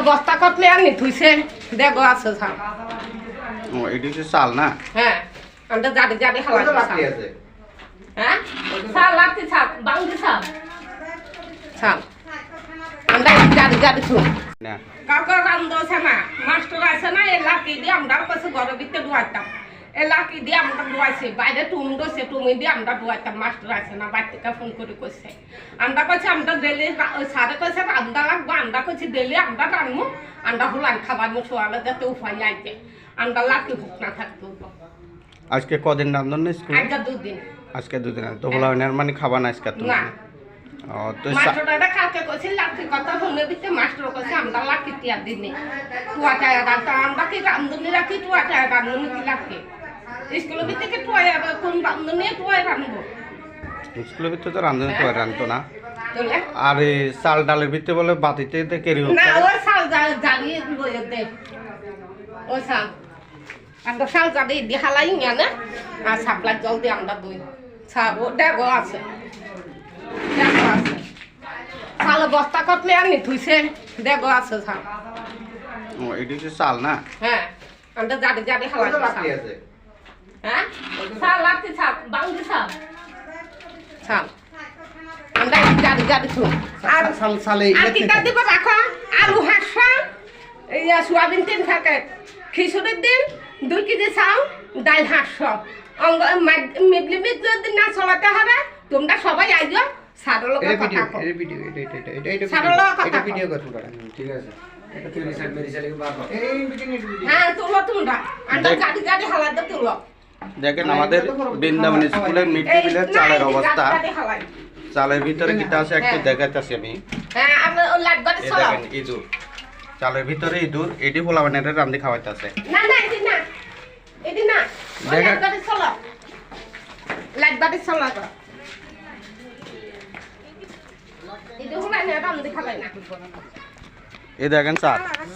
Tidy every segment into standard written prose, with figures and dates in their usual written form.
বস্তা কটলে আনি থুইছে দেখো আছে ছাল ও এটি হচ্ছে চাল না হ্যাঁ আমরা জাডি জাডি হালাই আছে হ্যাঁ ছাল লাগতে ছাল বাংলি ছাল ছাল আমরা জাডি জাডি থু না কাকা রান্দ আছে না মাস্টার আছে না এই লাকি দিয়ে আমরা কাছে ঘরের ভিতরে ডুয়াইতাম এই লাকি দিয়ে আমরা ডুয়াইছি বাইরে টুম দোছে টুমি দিয়ে আমরা ডুয়াইতাম মাস্টার আছে না বাড়ি থেকে ফোন করে কইছে আমরা কইছে আমরা ডেলি ওই সারে কইছে রান্না লাগবো আমরা কইছি ডেলি আমরা রান্নু আমরা হলাম খাবার মতো আলো যাতে উপায় আইতে আমরা লাকি হোক না থাকতো আজকে কদিন রান্ধন না স্কুলে আজকে দুদিন আজকে দুদিন তো বলা মানে খাবা না আজকে তুমি না ও তো মাস্টারটা কালকে কইছে লাকি কথা শুনে দিতে মাস্টার কইছে আমরা লাকি টিয়া দিনে তুয়াটা রান্তা আমরা কি রান্ধনি রাখি তুয়াটা রান্ধনি কি লাকি স্কুলের ভিতরে তুয়া কোন রান্ধনি তুয়া রান্ধবো স্কুলের ভিতরে তো রান্ধনি তো রান্ধতো না তোলে আর এই চাল ডালের ভিতরে বলে বাতিতে কেরি না ওই শাল জারিয়ে বইয়ে দে ওই শাল আমরা শাল জারি দিয়ে হালাই নিয়ে না আর সাপ্লাই জল দিয়ে আমরা দুই ছাবো দেখো আছে দেখো আছে শাল বস্তা কটলে আনি থুইছে দেখো আছে শাল ও এটি হচ্ছে চাল না হ্যাঁ আমরা জারি জারি হালাই আছে হ্যাঁ শাল লাগতে ছাল বাংলি ছাল ছাল আমরা জারি জারি থু আর চাল চালে আর কিটা দিব রাখো আলু হাঁসা এই সোয়াবিন 3 প্যাকেট খিচুড়ির দিন 2 কেজি চাল ডাল হাঁসা অঙ্গ মিডলি যদি না চলাতে হবে তোমরা সবাই আইজো সারল কথা কও এই ভিডিও এটা সারল কথা এটা ভিডিও করতে পারেন ঠিক আছে এটা তুই সাইড মেরি চালিয়ে বার কর এই ভিডিও হ্যাঁ তুলো তোমরা আমরা গাড়ি গাড়ি হালাতে তুলো দেখেন আমাদের বৃন্দাবন স্কুলের মিড ডে মিলের চালের অবস্থা চালের ভিতরে কিটা আছে একটু দেখাইতাছি আমি হ্যাঁ আমরা লাগবারে এই চলো দেখেন ইঁদুর চালের ভিতরে ইঁদুর এটি বলা মানে এটা রান্ধি খাওয়াইতাছে না না এদি না এদি না লাগবারে চলো লাগবারে চলো তো এদি হলো না রান্ধি খালাই না এই দেখেন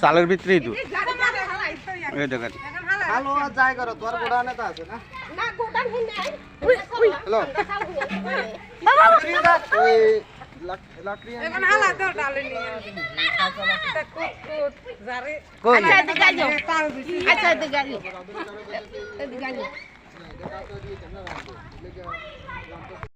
চালের ভিতরে ইঁদুর এই দেখেন হ্যালো যাই করো তোর গোডাউনে তো আছে না না গোটান হি নাই হ্যালো বাবা ওই লাকড়ি এখন হালা তো ডালে নিয়ে জারে কোন আচ্ছা এদিকে যাও আচ্ছা এদিকে যাও এদিকে যাও